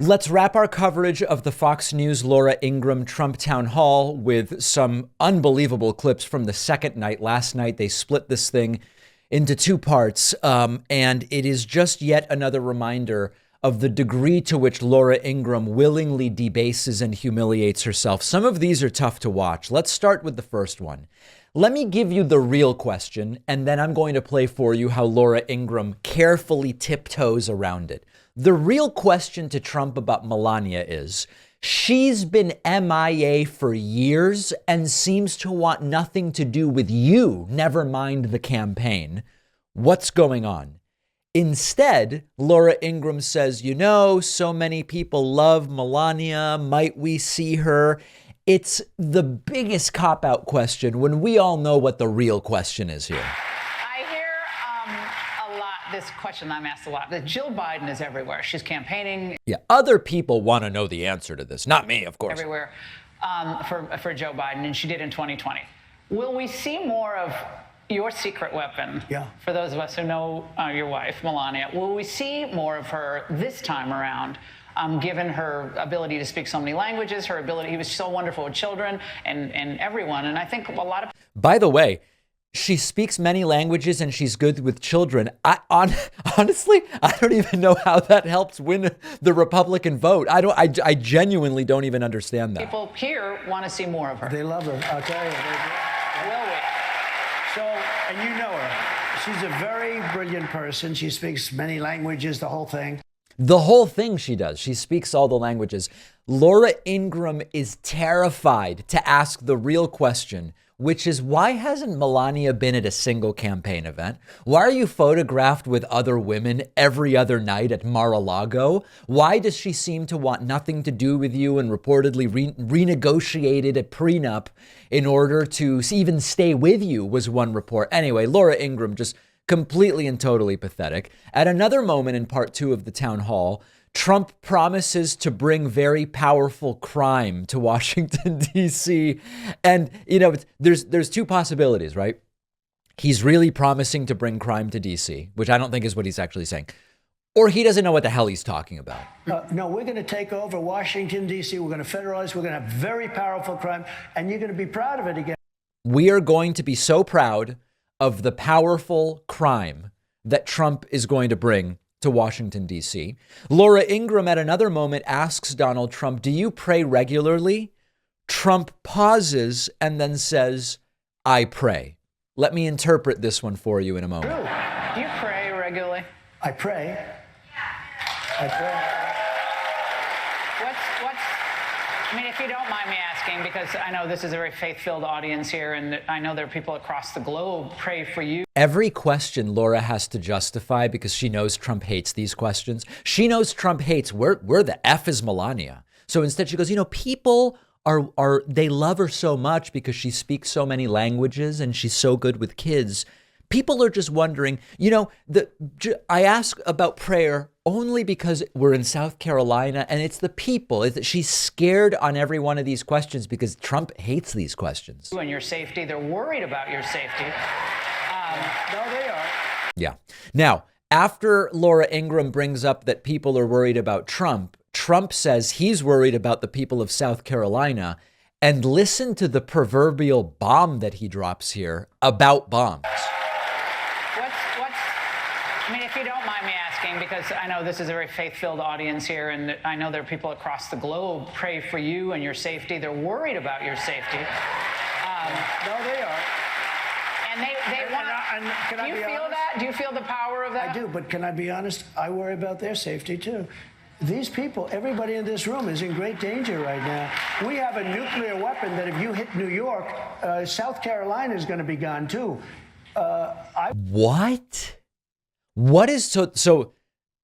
Let's wrap our coverage of the Fox News Laura Ingraham Trump town hall with some unbelievable clips from the second night. Last night, they split this thing into two parts, and it is just yet another reminder of the degree to which Laura Ingraham willingly debases and humiliates herself. Some of these are tough to watch. Let's start with the first one. Let me give you the real question, and then I'm going to play for you how Laura Ingraham carefully tiptoes around it. The real question to Trump about Melania is, she's been MIA for years and seems to want nothing to do with you, never mind the campaign. What's going on? Instead, Laura Ingraham says, so many people love Melania. Might we see her? It's the biggest cop-out question when we all know what the real question is here. This question I'm asked a lot, that Jill Biden is everywhere. She's campaigning. Yeah, other people want to know the answer to this. Not me, of course. Everywhere for Joe Biden, and she did in 2020. Will we see more of your secret weapon? Yeah. For those of us who know your wife, Melania, will we see more of her this time around? Given her ability to speak so many languages, he was so wonderful with children and everyone. And I think a lot of. By the way, she speaks many languages and she's good with children. Honestly, I don't even know how that helps win the Republican vote. I genuinely don't even understand that. People here want to see more of her. They love her. I'll tell you. Will we? So, and you know her. She's a very brilliant person. She speaks many languages, the whole thing. The whole thing she does. She speaks all the languages. Laura Ingraham is terrified to ask the real question, which is, why hasn't Melania been at a single campaign event? Why are you photographed with other women every other night at Mar-a-Lago? Why does she seem to want nothing to do with you and reportedly renegotiated a prenup in order to even stay with you, was one report. Anyway, Laura Ingraham just completely and totally pathetic. At another moment in part two of the town hall, Trump promises to bring very powerful crime to Washington, D.C. And, there's two possibilities, right? He's really promising to bring crime to D.C., which I don't think is what he's actually saying. Or he doesn't know what the hell he's talking about. No, we're going to take over Washington, D.C. We're going to federalize. We're going to have very powerful crime. And you're going to be proud of it again. We are going to be so proud of the powerful crime that Trump is going to bring to Washington, D.C. Laura Ingraham at another moment asks Donald Trump, do you pray regularly? Trump pauses and then says, I pray. Let me interpret this one for you in a moment. Do you pray regularly? I pray. I pray. If you don't mind me asking, because I know this is a very faith-filled audience here, and I know there are people across the globe pray for you. Every question Laura has to justify because she knows Trump hates these questions. She knows Trump hates where the F is Melania. So instead she goes, people they love her so much because she speaks so many languages and she's so good with kids. People are just wondering, I ask about prayer only because we're in South Carolina and it's the people. She's scared on every one of these questions because Trump hates these questions. And your safety, they're worried about your safety. No, they are. Yeah. Now, after Laura Ingraham brings up that people are worried about Trump, Trump says he's worried about the people of South Carolina. And listen to the proverbial bomb that he drops here about bombs. If you don't mind me asking, because I know this is a very faith-filled audience here, and I know there are people across the globe pray for you and your safety. They're worried about your safety. No, they are. And they want. Do you feel that? Do you feel the power of that? I do, but can I be honest? I worry about their safety too. These people, everybody in this room is in great danger right now. We have a nuclear weapon that if you hit New York, South Carolina is going to be gone too. What? What is so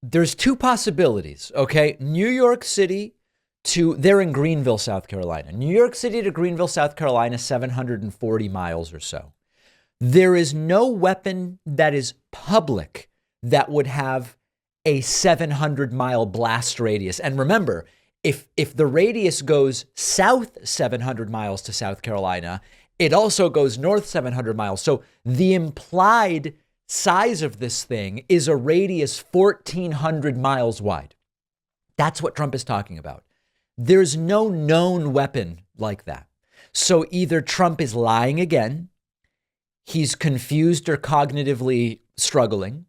there's two possibilities, okay? New York City they're in Greenville, South Carolina. New York City to Greenville, South Carolina, 740 miles or so. There is no weapon that is public that would have a 700-mile blast radius. And remember, if the radius goes south 700 miles to South Carolina, it also goes north 700 miles. So the implied size of this thing is a radius 1,400 miles wide. That's what Trump is talking about. There's no known weapon like that. So either Trump is lying again, he's confused or cognitively struggling,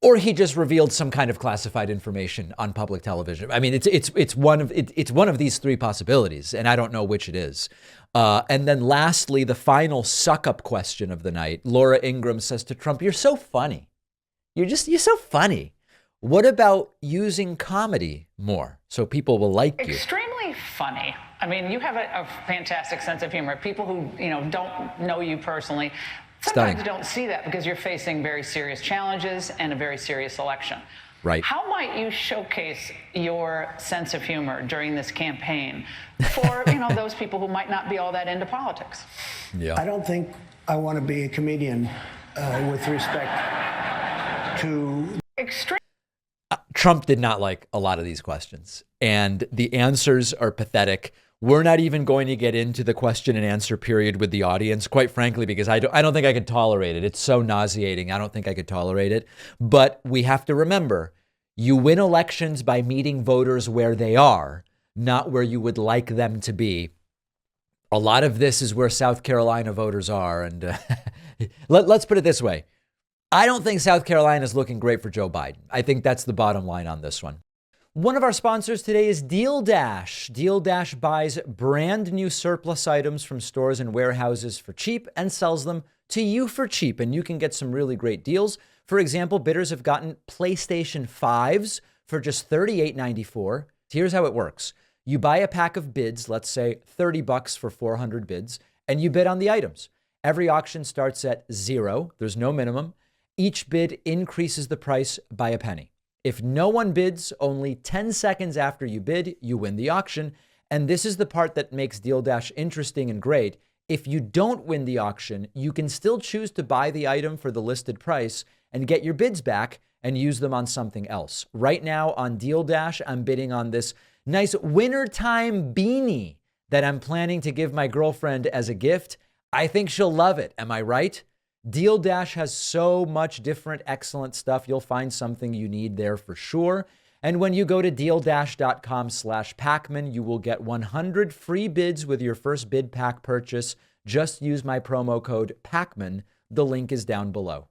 or he just revealed some kind of classified information on public television. I mean, it's one of these three possibilities, and I don't know which it is. And then lastly, the final suck-up question of the night. Laura Ingraham says to Trump, "You're so funny. You're so funny. What about using comedy more so people will like you?" Extremely funny. I mean, you have a fantastic sense of humor. People who, don't know you personally sometimes don't see that because you're facing very serious challenges and a very serious election. Right. How might you showcase your sense of humor during this campaign for, those people who might not be all that into politics? Yeah. I don't think I want to be a comedian with respect to extreme. Trump did not like a lot of these questions, and the answers are pathetic. We're not even going to get into the question and answer period with the audience, quite frankly, because I don't think I could tolerate it. It's so nauseating. I don't think I could tolerate it. But we have to remember, you win elections by meeting voters where they are, not where you would like them to be. A lot of this is where South Carolina voters are. And let's put it this way. I don't think South Carolina is looking great for Joe Biden. I think that's the bottom line on this one. One of our sponsors today is Deal Dash. Deal Dash buys brand new surplus items from stores and warehouses for cheap and sells them to you for cheap. And you can get some really great deals. For example, bidders have gotten PlayStation 5s for just $38.94. Here's how it works. You buy a pack of bids, let's say $30 for 400 bids, and you bid on the items. Every auction starts at $0. There's no minimum. Each bid increases the price by a penny. If no one bids, only 10 seconds after you bid, you win the auction. And this is the part that makes Deal Dash interesting and great. If you don't win the auction, you can still choose to buy the item for the listed price and get your bids back and use them on something else. Right now on Deal Dash, I'm bidding on this nice wintertime beanie that I'm planning to give my girlfriend as a gift. I think she'll love it. Am I right? Deal Dash has so much different excellent stuff. You'll find something you need there for sure. And when you go to dealdash.com/Pacman, you will get 100 free bids with your first bid pack purchase. Just use my promo code Pacman. The link is down below.